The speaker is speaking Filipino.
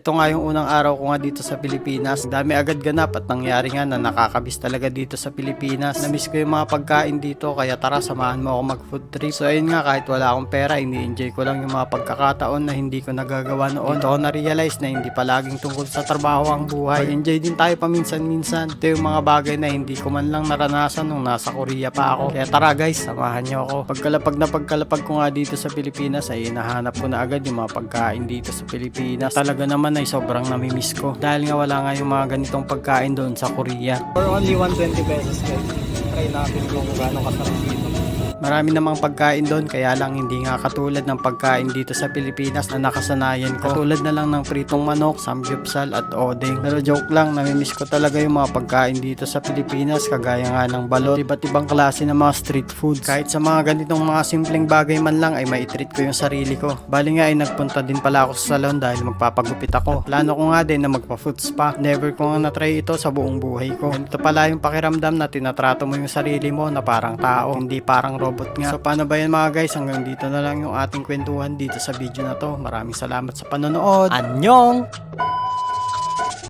Ito nga yung unang araw ko nga dito sa Pilipinas. Dami agad ganap at nangyari nga na nakakamiss talaga dito sa Pilipinas. Namiss ko yung mga pagkain dito kaya tara samahan mo ako mag food trip. So ayun nga, kahit wala akong pera, ini-enjoy ko lang yung mga pagkakataon na hindi ko nagagawa noon. Dito ko na-realize na hindi palaging tungkol sa trabaho ang buhay. Enjoy din tayo paminsan-minsan. Ito yung mga bagay na hindi ko man lang naranasan nung nasa Korea pa ako. Kaya tara guys, samahan nyo ako. Pagkalapag ko nga dito sa Pilipinas ay nahanap ko na agad yung mga pagkain dito sa Pilipinas. Talaga naman ay sobrang namimiss ko. Dahil nga wala nga yung mga ganitong pagkain doon sa Korea. For only 120 pesos guys. Try natin kung gaano kasarap dito. Marami namang pagkain doon, kaya lang hindi nga katulad ng pagkain dito sa Pilipinas na nakasanayan ko. Katulad na lang ng pritong manok, samgyupsal at odeng. Pero joke lang, namimiss ko talaga yung mga pagkain dito sa Pilipinas, kagaya nga ng balot, iba't ibang klase ng mga street food. Kahit sa mga ganitong mga simpleng bagay man lang ay maitreat ko yung sarili ko. Bali nga ay nagpunta din pala ako sa salon dahil magpapagupit ako. Plano ko nga din na magpa-foot spa. Never ko nga na-try ito sa buong buhay ko. Ganito pala yung pakiramdam na tinatrato mo yung sarili mo na parang tao, hindi parang robot nga. So paano ba yan mga guys? Hanggang dito na lang yung ating kwentuhan dito sa video na to. Maraming salamat sa panonood. Annyeong!